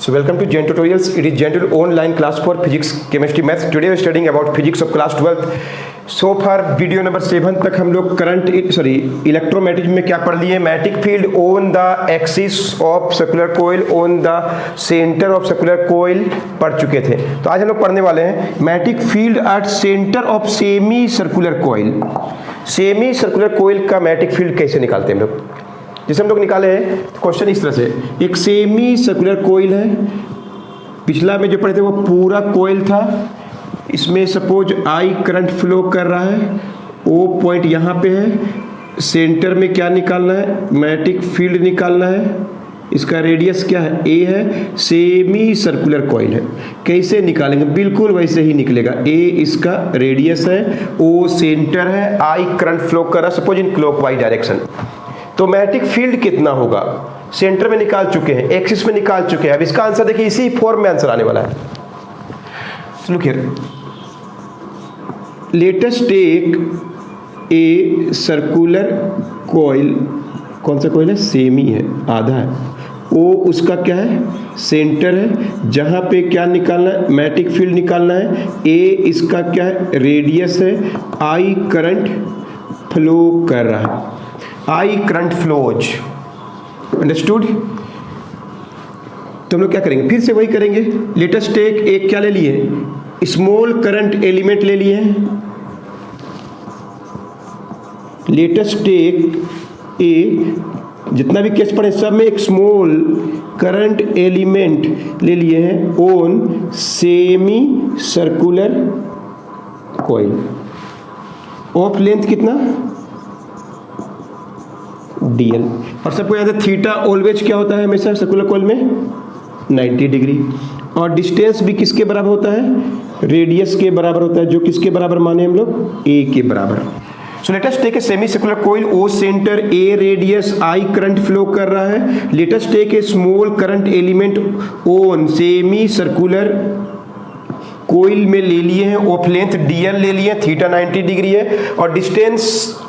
So welcome to Gen Tutorials. It is Gen Tutorial online class for physics, chemistry, maths. Today we are studying about physics of class 12. So far video number 7 तक हम लोग electromagnetism में क्या पढ़ लिए? Magnetic field on the axis of circular coil on the centre of circular coil पढ़ चुके थे। तो आज हम लोग पढ़ने वाले हैं magnetic field at centre of semi circular coil. Semi circular coil का मैग्नेटिक फील्ड कैसे निकालते हैं हम लोग? जैसे हम लोग निकाले हैं क्वेश्चन इस तरह से, एक सेमी सर्कुलर कोइल है, पिछला में जो पढ़े थे वो पूरा कोइल था, इसमें सपोज आई करंट फ्लो कर रहा है, ओ पॉइंट यहाँ पे है, सेंटर में क्या निकालना है? मैग्नेटिक फील्ड निकालना है, इसका रेडियस क्या है? ए है, सेमी सर्कुलर कोइल है। कैसे निकालेंगे? बिल्कुल वैसे ही निकलेगा। ए इसका रेडियस है, ओ सेंटर है, आई करंट फ्लो कर रहा है सपोज इन क्लॉकवाइज डायरेक्शन। तो मैग्नेटिक फील्ड कितना होगा? सेंटर में निकाल चुके हैं, एक्सिस में निकाल चुके हैं। अब इसका आंसर देखिए, इसी फॉर्म में आंसर आने वाला है। Look here, let us take a circular coil. कौन सा कोइल है? सेमी है, आधा है। ओ उसका क्या है? सेंटर है, जहां पे क्या निकालना है? मैग्नेटिक फील्ड निकालना है। ए इसका क्या है? रेडियस है, आई करंट फ्लो कर रहा है, आई करंट फ्लोज। अंडरस्टूड? तो हम लोग क्या करेंगे? फिर से वही करेंगे। लेट अस टेक, एक क्या ले लिए? स्मॉल करंट एलिमेंट ले लिए। लेट अस टेक ए, जितना भी केस पढ़े सब में एक स्मॉल करंट एलिमेंट ले लिए हैं on semi circular coil of length कितना? dl। और सबको याद है थीटा ऑलवेज क्या होता है हमेशा सर्कुलर कोइल में? 90 डिग्री। और डिस्टेंस भी किसके बराबर होता है? रेडियस के बराबर होता है। जो किसके बराबर माने हम लोग? ए के बराबर। So let us take a semi circular coil, O centre, a radius, I current flow कर रहा है। Let us take a small current element on semi circular coil में ले लिए हैं, ऑफ लेंथ dl ले लिए, थीटा 90 डिग्री है, और डिस्टेंस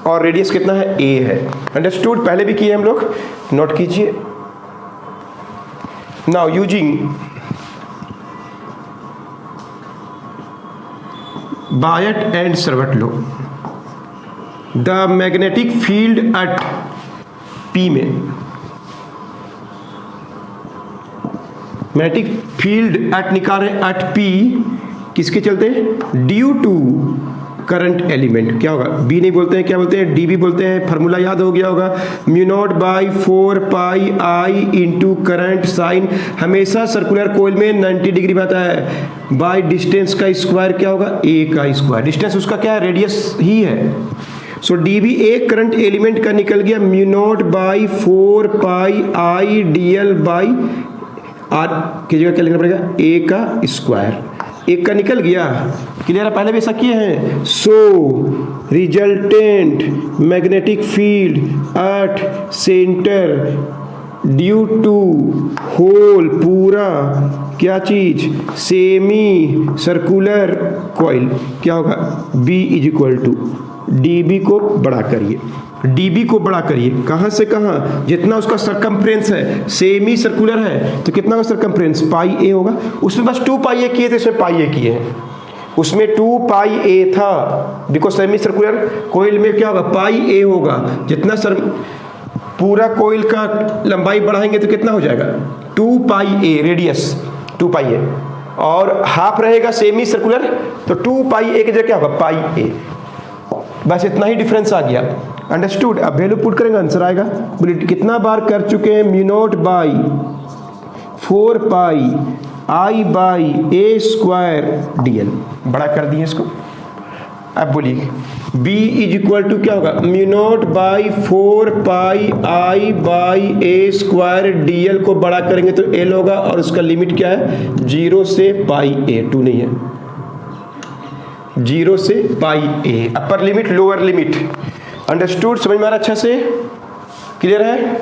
और रेडियस कितना है? a है। अंडरस्टूड? पहले भी किए हम लोग, नोट कीजिए। Now using Biot and Savart law, the magnetic field at p में, मैग्नेटिक फील्ड एट निकाल रहे एट p, किसके चलते? Due to current element. क्या होगा? बी नहीं बोलते हैं, क्या बोलते हैं? डीबी बोलते हैं। फार्मूला याद हो गया होगा, mu naught by 4 pi I into current sine, हमेशा सर्कुलर कोइल में 90 डिग्री में आता है, बाई डिस्टेंस का स्क्वायर क्या होगा? ए का स्क्वायर। डिस्टेंस उसका क्या है? रेडियस ही है। सो डीबी एक करंट एलिमेंट का निकल गया, mu naught by 4 pi I dl by r की जगह क्या लिखना पड़ेगा? ए का स्क्वायर। एक का निकल गया, क्लियर है? पहले भी ऐसा किए हैं। So resultant magnetic field at centre due to whole, पूरा क्या चीज? सेमी सर्कुलर कोइल, क्या होगा? B is equal to dB को बड़ा करिए, डीबी को बड़ा करिए, कहां से कहां? जितना उसका सरकमफ्रेंस है, सेमी सर्कुलर है तो कितना का सरकमफ्रेंस? पाई ए होगा। उसमें बस 2 पाई ए किए थे, इसमें पाई ए किए हैं। उसमें 2 पाई ए था, बिकॉज सेमी सर्कुलर कोइल में क्या होगा? पाई ए होगा। जितना पूरा कोइल का लंबाई बढ़ाएंगे तो कितना हो जाएगा? 2 पाई ए रेडियस, 2 पाई ए, और हाफ रहेगा सेमी सर्कुलर, तो 2 पाई ए की जगह क्या होगा? पाई ए। बस इतना ही डिफरेंस आ गया। अंडरस्टूड? अब वैल्यू पुट करेंगे, आंसर आएगा। बोलिए कितना बार कर चुके हैं? Mu naught by 4 pi I by a square DL, बड़ा कर दिए इसको। अब बोलिए b इज इक्वल टू क्या होगा? Mu naught by 4 pi I by a square DL को बड़ा करेंगे तो एल होगा, और उसका लिमिट क्या है? 0 से पाई ए, 2 नहीं है, 0 से pi a, upper limit lower limit. Understood? समझ में आ रहा अच्छा से? क्लियर है?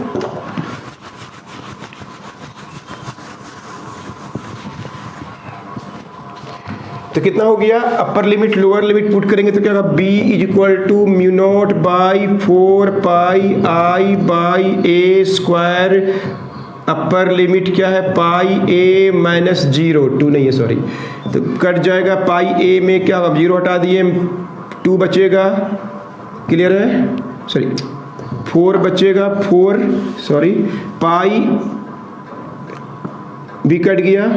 तो कितना हो गया? Upper limit lower limit put करेंगे तो क्या होगा? b is equal to mu naught by 4 pi I by a square upper limit क्या है, पाई ए माइनस 0, 2 नहीं है सॉरी, तो कट जाएगा पाई ए में क्या होगा, 0 हटा दिए 2 बचेगा, क्लियर है, सॉरी 4 बचेगा, 4 सॉरी, पाई भी कट गया,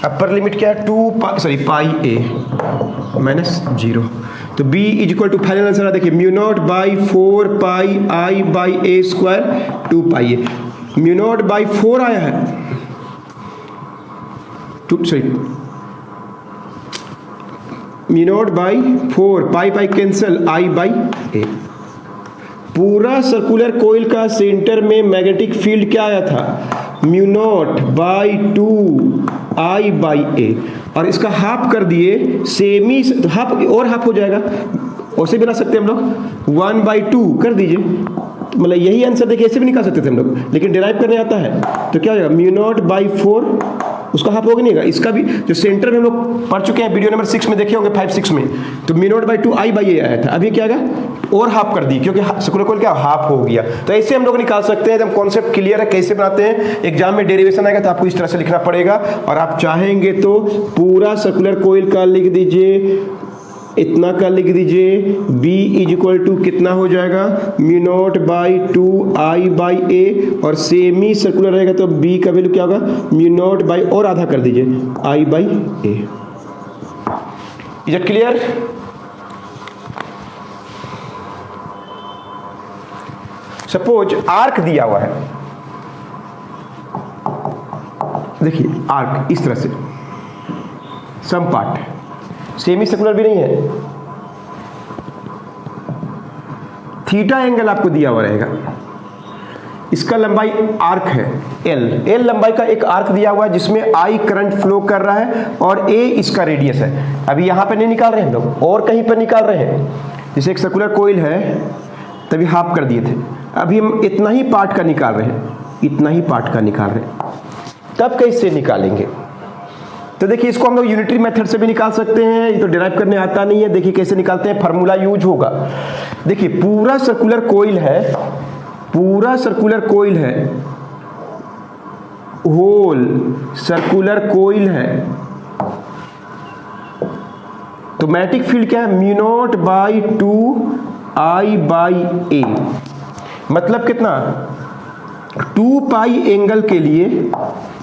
अपर लिमिट क्या है 2 सॉरी पाई ए माइनस 0, तो b is equal to final answer देखिए mu naught by 4 pi I by a square 2 pi a, mu naught by 4 आया है, sorry mu naught by 4 pi pi cancel I by a. पूरा circular coil का centre में magnetic field क्या आया था, mu naught by 2 I by a, और इसका हाफ कर दिए सेमी, तो हाफ और हाफ हो जाएगा, ऐसे बना सकते हैं हम लोग 1/2 कर दीजिए, तो मतलब यही आंसर देखिए ऐसे भी निकाल सकते थे हम लोग, लेकिन डिराइव करने आता है तो क्या हो जाएगा म्यू नॉट बाई 4, उसका हाफ होगा नहीं होगा, इसका भी जो सेंटर में हम लोग पढ़ चुके हैं वीडियो नंबर 6 में देखे होंगे 5-6 में, तो mu naught by 2 I by a आया था, अभी क्या आएगा और हाफ कर दी क्योंकि सर्कुलर कोइल क्या हाफ हो गया, तो ऐसे हम लोग निकाल सकते हैं। जब कॉन्सेप्ट क्लियर है कैसे बनाते हैं, एग्जाम में डेरिवेशन आएगा तो आपको इस तरह से लिखना पड़ेगा, और आप चाहेंगे तो पूरा सर्कुलर कोइल का लिख दीजिए, इतना का लिख दीजिए, b इज इक्वल टू कितना हो जाएगा mu naught by 2 I by a, और सेमी सर्कुलर रहेगा तो b का वैल्यू क्या होगा म्यू नॉट बाई और आधा कर दीजिए I by A. Is it clear? Suppose arc दिया हुआ है, देखिए आर्क इस तरह से सम पार्ट, सेमी सर्कुलर भी नहीं है, थीटा एंगल आपको दिया हुआ रहेगा, इसका लंबाई आर्क है एल लंबाई का एक आर्क दिया हुआ है जिसमें आई करंट फ्लो कर रहा है और ए इसका रेडियस है। अभी यहां पे नहीं निकाल रहे हैं हम लोग, और कहीं पर निकाल रहे हैं, जैसे एक सर्कुलर कोइल है तभी हाफ कर दिए थे, अभी हम इतना ही पार्ट का निकाल रहे हैं, इतना ही पार्ट का निकाल रहे हैं, तब कैसे निकालेंगे? तो देखिए इसको हम लोग यूनिटरी मेथड से भी निकाल सकते हैं, ये तो डिराइव करने आता नहीं है, देखिए कैसे निकालते हैं, फार्मूला यूज होगा। देखिए पूरा सर्कुलर कोइल है, पूरा सर्कुलर कोइल है, होल सर्कुलर कोइल है, तो मैग्नेटिक फील्ड क्या है mu naught by 2 I by A, मतलब कितना 2 पाई एंगल के लिए,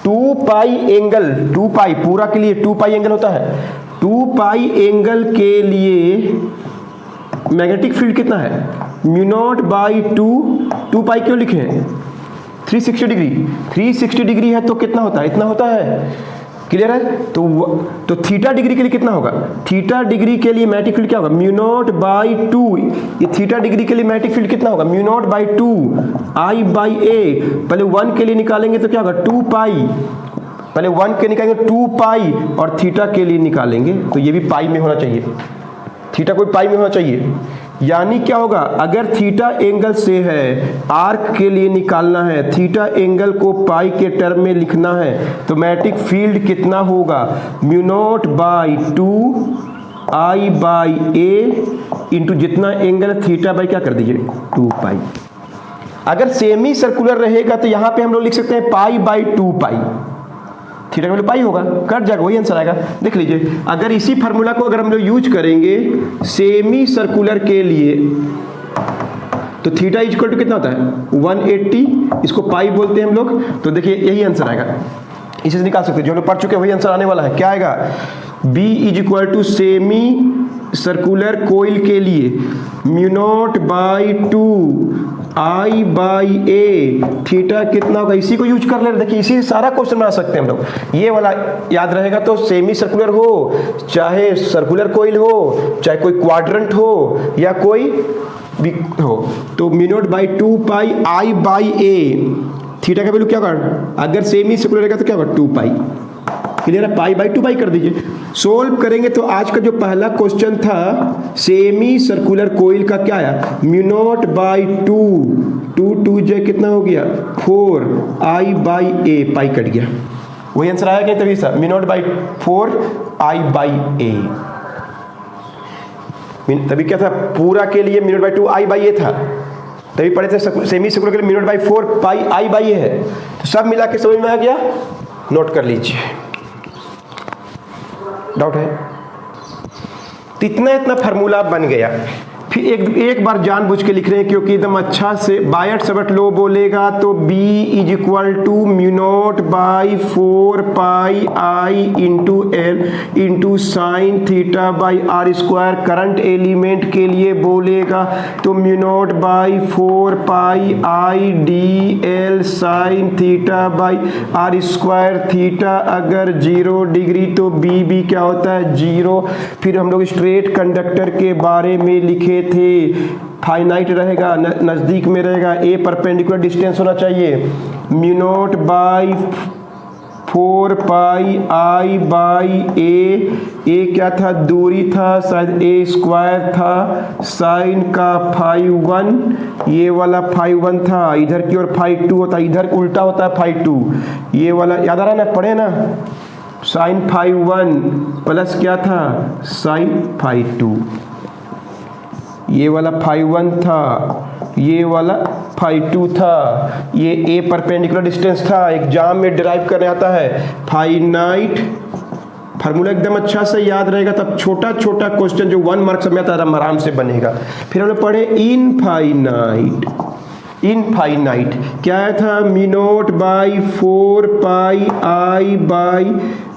2 पाई एंगल, 2 पाई पूरा के लिए 2 पाई एंगल होता है, 2 पाई एंगल के लिए मैग्नेटिक फील्ड कितना है म्यू नॉट बाई 2 पाई क्यों लिखे हैं 360 डिग्री, 360 डिग्री है तो कितना होता है, इतना होता है, क्लियर है? तो थीटा डिग्री के लिए कितना होगा, थीटा डिग्री के लिए मैग्नेटिक फील्ड क्या होगा म्यू नॉट बाई 2, ये थीटा डिग्री के लिए मैग्नेटिक फील्ड कितना होगा mu naught by 2 I by A, पहले 1 के लिए निकालेंगे तो क्या होगा 2 पाई, पहले 1 के निकालेंगे 2 पाई, और थीटा के लिए निकालेंगे तो ये भी पाई में होना चाहिए, थीटा कोई पाई में होना चाहिए, यानी क्या होगा अगर थीटा एंगल से है, आर्क के लिए निकालना है, थीटा एंगल को पाई के टर्म में लिखना है, तो मैग्नेटिक फील्ड कितना होगा mu naught by 2 I by A into जितना एंगल थीटा बाई क्या कर दीजिए 2 पाई। अगर सेमी सर्कुलर रहेगा तो यहां पे हम लोग लिख सकते हैं पाई बाई 2 पाई, थीटा का वैल्यू पाई होगा, कट जाएगा वही आंसर आएगा। देख लीजिए अगर इसी फार्मूला को अगर हम लोग यूज करेंगे सेमी सर्कुलर के लिए तो थीटा इज इक्वल टू कितना होता है 180, इसको पाई बोलते हैं हम लोग, तो देखिए यही आंसर आएगा, इसे निकाल सकते हैं, जो लोग पढ़ चुके हैं वही आंसर आने वाला है। क्या आएगा b is equal to semi circular coil के लिए mu naught by 2 I by a, theta कितना होगा, इसी को यूज कर ले, देखिए इसी से सारा क्वेश्चन बना सकते हैं हम लोग, ये वाला याद रहेगा तो सेमी सर्कुलर हो चाहे सर्कुलर कोइल हो चाहे कोई क्वाड्रेंट हो या कोई भी हो, तो mu naught by 2 pi I by a, theta का वैल्यू क्या होगा अगर सेमी सर्कुलर रहेगा तो क्या होगा 2 पाई, क्लियर है, पाई बाई 2 पाई कर दीजिए। सोल्व करेंगे तो आज का जो पहला क्वेश्चन था सेमी सर्कुलर कोइल का क्या आया म्यू नॉट बाई 2 जे कितना हो गया 4 I by A, pi cut गया, वही आंसर आया क्या तभी सा mu naught by 4 I by A, तभी क्या था पूरा के लिए mu naught by 2 I by A था, तभी पढ़े थे सेमी सर्कुलर के लिए mu naught by 4 pi I by है। तो सब मिला के समझ में आ गया, नोट कर लीजिए। डाउट है? तो इतना फार्मूला बन गया। फिर एक बार जानबूझ के लिख रहे हैं क्योंकि एकदम अच्छा से बायट सबट लो बोलेगा तो B is equal to mu naught by 4 pi I into l into sine theta by r square. Current element के लिए बोलेगा तो mu naught by 4 pi I d l sine theta by r square. Theta अगर 0 degree तो B क्या होता है 0। फिर हम लोग स्ट्रेट कंडक्टर के बारे में लिखे थे, फाइनाइट रहेगा, नजदीक में रहेगा, ए परपेंडिकुलर डिस्टेंस होना चाहिए। Mu naught by 4 pi I by A क्या था, दूरी था, शायद ए स्क्वायर था, साइन का फाई 1, ये वाला फाई 1 था, इधर की ओर फाई 2 होता है, इधर उल्टा होता है फाई 2, ये वाला याद आ रहा है ना, पढ़े ना, साइन फाई 1 प्लस क्या था साइन फाई 2, ये वाला फाई 1 था, ये वाला फाई 2 था, ये ए परपेंडिकुलर डिस्टेंस था, एग्जाम में डिराइव करने आता है। फाइनाइट फार्मूला एकदम अच्छा से याद रहेगा, तब छोटा छोटा क्वेश्चन जो 1 मार्क्स में आता है आराम से बनेगा। फिर हमने पढ़े इनफाइनाइट क्या था, mu naught by 4 pi I by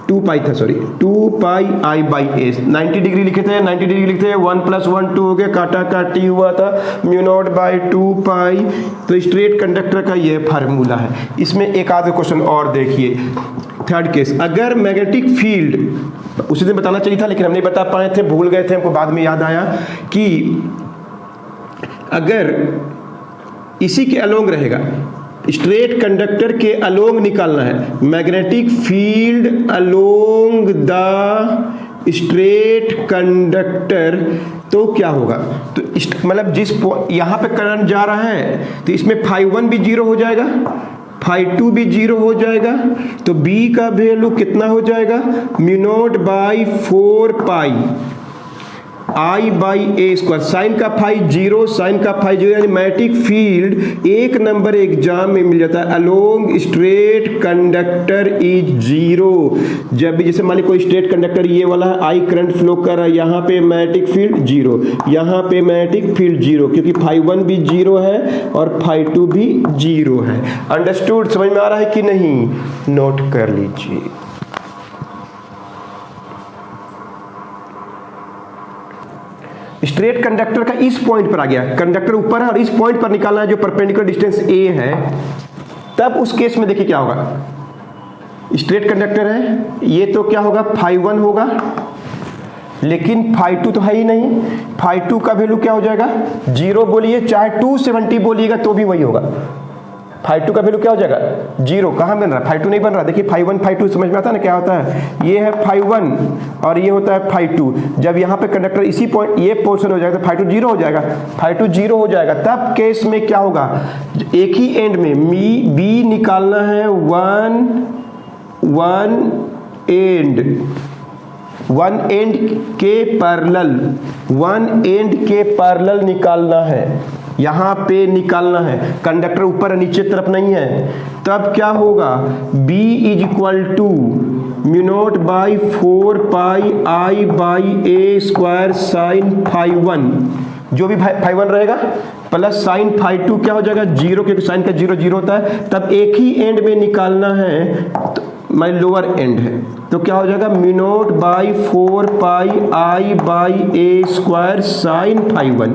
2 पाई था, sorry 2 pi I by A. 90 degree लिखे थे, 90 डिग्री लिखते हैं, 1 + 1 2 हो गया, काटा काटी हुआ था, म्यू नॉट बाई 2 पाई। तो स्ट्रेट कंडक्टर का ये फार्मूला है। इसमें एक आध क्वेश्चन और देखिए, थर्ड केस, अगर मैग्नेटिक फील्ड, उसी दिन बताना चाहिए था लेकिन हम नहीं बता पाए थे, भूल गए थे, हमको बाद में याद आया कि अगर इसी के अलोंग रहेगा, स्ट्रेट कंडक्टर के अलोंग निकालना है, magnetic field along the straight conductor, तो क्या होगा, तो मतलब जिस यहाँ पे करंट जा रहा है तो इसमें फाई 1 भी 0 हो जाएगा, फाई 2 भी 0 हो जाएगा, तो B का वैल्यू कितना हो जाएगा, mu naught by 4 pi I by a square. Sine का फाई 0, साइन का फाई 0, यानी मैग्नेटिक फील्ड 1 नंबर एग्जाम में मिल जाता है, अलोंग स्ट्रेट कंडक्टर इज 0। जब भी जैसे मान ली कोई स्ट्रेट कंडक्टर ये वाला है, आई करंट फ्लो कर रहा है, यहाँ पे मैग्नेटिक फील्ड 0, यहाँ पे मैग्नेटिक फील्ड 0, क्योंकि फाई 1 भी 0 है और फाई 2 भी 0 है। अंडरस्टूड, समझ में आ रहा है कि नहीं, नोट कर लीजिए। स्ट्रेट कंडक्टर का इस पॉइंट पर आ गया, कंडक्टर ऊपर है और इस पॉइंट पर निकालना है जो परपेंडिकुलर डिस्टेंस ए है, तब उस केस में देखिए क्या होगा, स्ट्रेट कंडक्टर है, ये तो क्या होगा फाई 1 होगा, लेकिन फाई 2 तो है ही नहीं, फाई 2 का वैल्यू क्या हो जाएगा 0 बोलिए, चाहे 270 बोलिएगा तो भी वही होगा, फाई 2 का वैल्यू क्या हो जाएगा 0। कहाँ बन रहा है, फाई 2 नहीं बन रहा, देखिए फाई 1 फाई 2 समझ में आता है ना क्या होता है, ये है फाई 1 और ये होता है फाई 2। जब यहाँ पे कंडक्टर इसी पॉइंट ये पोर्शन हो जाएगा तो फाई 2 0 हो जाएगा, फाई 2 0 हो जाएगा, तब केस में क्या होगा, एक ही एंड में बी निकालना है, वन एंड के पैरेलल निकालना है, यहाँ पे निकालना है, कंडक्टर ऊपर नीचे तरफ नहीं है, तब क्या होगा, B is equal to mu naught by 4 pi I by a square sine phi 1, जो भी फाई 1 रहेगा प्लस साइन फाई 2 क्या हो जाएगा 0, क्योंकि साइन का 0 0 होता है, तब एक ही एंड में निकालना है, तो माई लोअर एंड है, तो क्या हो जाएगा mu naught by 4 pi I by a square sine phi 1।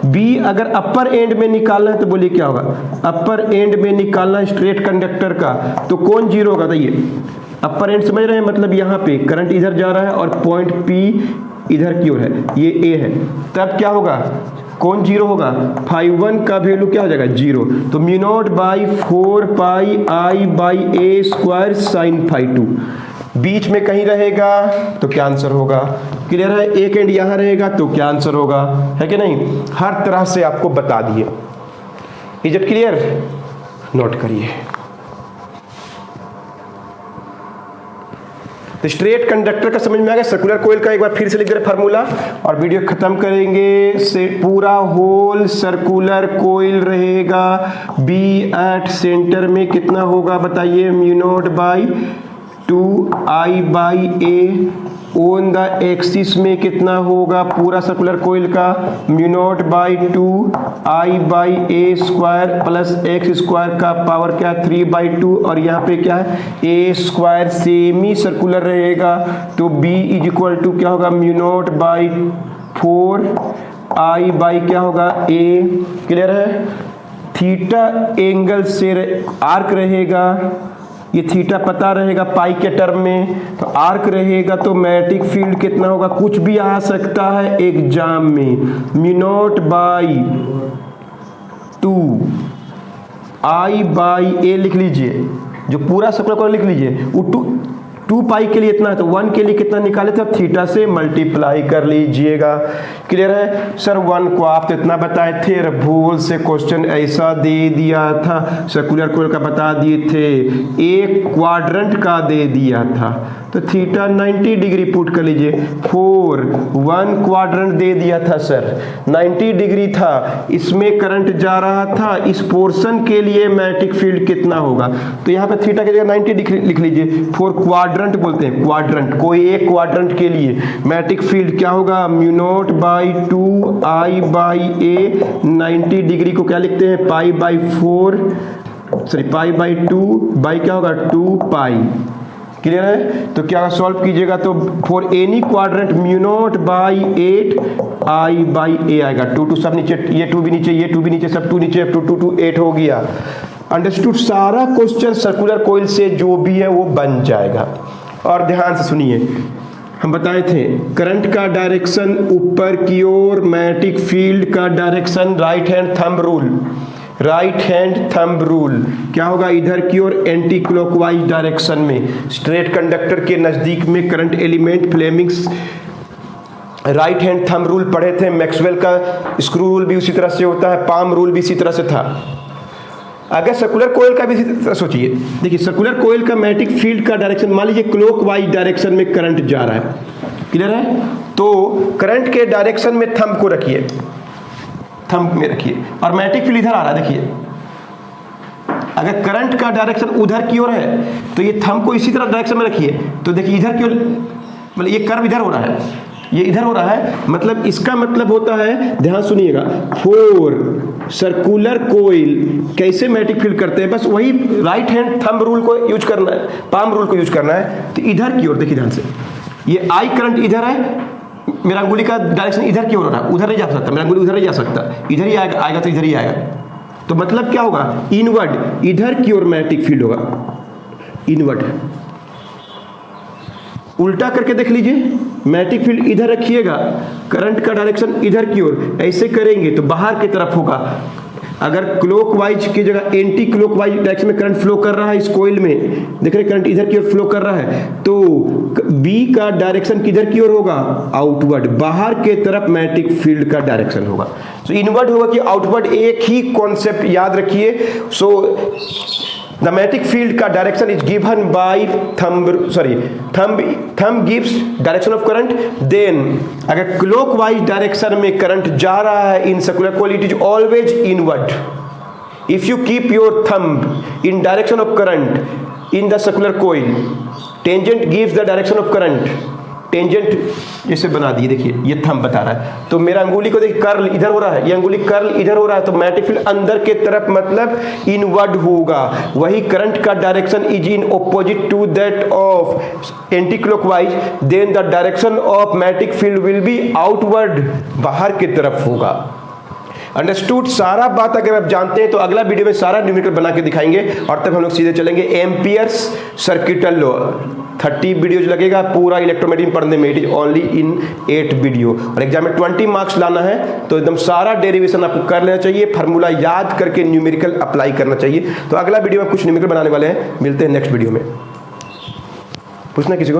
B अगर अपर एंड में निकालना है तो बोलिए क्या होगा, अपर एंड में निकालना स्ट्रेट कंडक्टर का, तो कौन 0 होगा, बताइए, अपर एंड समझ रहे हैं, मतलब यहाँ पे करंट इधर जा रहा है और पॉइंट P इधर की ओर है, ये A है, तब क्या होगा, कौन 0 होगा, फाई 1 का वैल्यू क्या हो जाएगा 0, तो mu naught by 4 pi I by a square sine phi 2, बीच में कहीं रहेगा तो क्या आंसर होगा, क्लियर है, एक एंड यहाँ रहेगा तो क्या आंसर होगा, है कि नहीं, हर तरह से आपको बता दिए। इज इट क्लियर, नोट करिए। तो स्ट्रेट कंडक्टर का समझ में आ गया। सर्कुलर कोयल का एक बार फिर से लिख दे रहे फार्मूला और वीडियो खत्म करेंगे। से पूरा होल सर्कुलर कोयल रहेगा, बी एट सेंटर में कितना होगा बताइए, mu naught by 2I/a on the axis में कितना होगा पूरा सर्कुलर कोयल का, mu naught by 2I/a square plus x square का पावर क्या 3/2 और यहाँ पे क्या है a स्क्वायर सेमी सर्कुलर रहेगा। तो b इज इक्वल टू क्या होगा, mu naught by 4I by क्या होगा a। क्लियर है। थीटा एंगल से आर्क रहेगा, ये थीटा पता रहेगा पाई के टर्म में, तो आर्क रहेगा तो मैग्नेटिक फील्ड कितना होगा, कुछ भी आ सकता है एग्जाम में, म्यू नॉट बाई 2I/a लिख लीजिए, जो पूरा सर्कुलर को लिख लीजिए। वो 2 पाई के लिए इतना है तो 1 के लिए कितना निकाले थे, थीटा से मल्टीप्लाई कर लीजिएगा। क्लियर है सर। 1 को आप तो इतना बताए थे, भूल से क्वेश्चन ऐसा दे दिया था, सर्कुलर कोयल का बता दिए थे, एक क्वाड्रेंट का दे दिया था, तो थीटा 90 डिग्री पुट कर लीजिए। 1 क्वाड्रेंट दे दिया था सर, 90 डिग्री था, इसमें करंट जा रहा था, इस पोर्शन के लिए मैग्नेटिक फील्ड कितना होगा, तो यहाँ पे थीटा की जगह 90 डिग्री लिख लीजिए। 4 क्वाड्रेंट बोलते हैं, क्वाड्रेंट, कोई एक क्वाड्रेंट के लिए मैग्नेटिक फील्ड क्या होगा, mu naught by 2I/a। 90 degree को क्या लिखते हैं, पाई/2 बाई क्या होगा 2 पाई। क्लियर है। तो क्या सॉल्व कीजिएगा तो for any quadrant mu naught by 8I/a आएगा। 2 सब नीचे, ये 2 भी नीचे, ये 2 भी नीचे, सब 2 नीचे, 2 8 हो गया। अंडरस्टूड। सारा क्वेश्चन सर्कुलर कोयल से जो भी है वो बन जाएगा। और ध्यान से सुनिए, हम बताए थे करंट का डायरेक्शन ऊपर की ओर, मैग्नेटिक फील्ड का direction right hand thumb rule, right hand thumb rule क्या होगा, इधर की ओर एंटी क्लॉकवाइज डायरेक्शन में। स्ट्रेट कंडक्टर के नजदीक में current element Fleming's right hand thumb rule पढ़े थे। मैक्सवेल का स्क्रू रूल भी उसी तरह से होता है, पाम रूल भी इसी तरह से था। अगर सर्कुलर कोयल का भी सोचिए, देखिए सर्कुलर कोयल का मैग्नेटिक फील्ड का डायरेक्शन मान लीजिए क्लॉकवाइज डायरेक्शन में करंट जा रहा है। क्लियर है। तो करंट के डायरेक्शन में थंब को रखिए, थंब में रखिए, और मैग्नेटिक फील्ड इधर आ रहा है। देखिए अगर करंट का डायरेक्शन उधर की ओर है तो ये थंब को इसी तरह डायरेक्शन में रखिए, तो देखिए इधर की ओर, मतलब ये कर्व इधर हो रहा है, ये इधर हो रहा है, मतलब इसका मतलब होता है, ध्यान सुनिएगा, फॉर सर्कुलर कोयल कैसे मैग्नेटिक फील्ड करते हैं, बस वही राइट हैंड थंब रूल को यूज करना है, पाम रूल को यूज करना है। तो इधर की ओर देखिए ध्यान से, ये आई करंट इधर है, मेरा अंगुली का डायरेक्शन इधर की ओर हो रहा है, उधर नहीं जा सकता, मेरा अंगुली उधर नहीं जा सकता, इधर ही आएगा तो इधर ही आएगा। तो मतलब क्या होगा, इनवर्ड, इधर की ओर मैग्नेटिक फील्ड होगा, इनवर्ड। उल्टा करके देख लीजिए, मैग्नेटिक फील्ड इधर रखिएगा, करंट का डायरेक्शन इधर की ओर, ऐसे करेंगे तो बाहर की तरफ होगा। अगर क्लॉकवाइज की जगह एंटी क्लॉकवाइज डायरेक्शन में करंट फ्लो कर रहा है, इस कोयल में देख रहे करंट इधर की ओर फ्लो कर रहा है, तो बी का डायरेक्शन किधर की ओर होगा, आउटवर्ड, बाहर के तरफ मैग्नेटिक फील्ड का डायरेक्शन होगा। सो इनवर्ड होगा कि आउटवर्ड, एक ही कॉन्सेप्ट याद रखिए। सो द मैग्नेटिक फील्ड का direction is given by thumb gives direction of current. Then अगर क्लॉकवाइज डायरेक्शन में करंट जा रहा है in circular coil, it is always inward. If you keep your thumb in direction of current in the circular coil, tangent gives the direction of current, tangent जैसे बना दिए, देखिए ये थंब बता रहा है, तो मेरा अंगुली को देखिए कर्ल इधर हो रहा है, ये अंगुली कर्ल इधर हो रहा है, तो मैग्नेटिक फील्ड अंदर के तरफ मतलब इनवर्ड होगा। वही करंट का direction is in opposite to that of anti clockwise, then the direction of magnetic field will be outward, बाहर की तरफ होगा। अंडरस्टूड। सारा बात अगर आप जानते हैं तो अगला वीडियो में सारा न्यूमेरिकल बना के दिखाएंगे, और तब हम लोग सीधे चलेंगे एम्पियर्स सर्किटल लॉ। 30 वीडियोज लगेगा पूरा इलेक्ट्रोमैग्नेटिक पढ़ने में, it is only in 8 video, और एग्जाम में 20 मार्क्स लाना है तो एकदम सारा डेरिवेशन आपको कर लेना चाहिए, फार्मूला याद करके न्यूमेरिकल अप्लाई करना चाहिए। तो अगला वीडियो में कुछ न्यूमेरिकल बनाने वाले हैं, मिलते हैं नेक्स्ट वीडियो में। पूछना किसी को?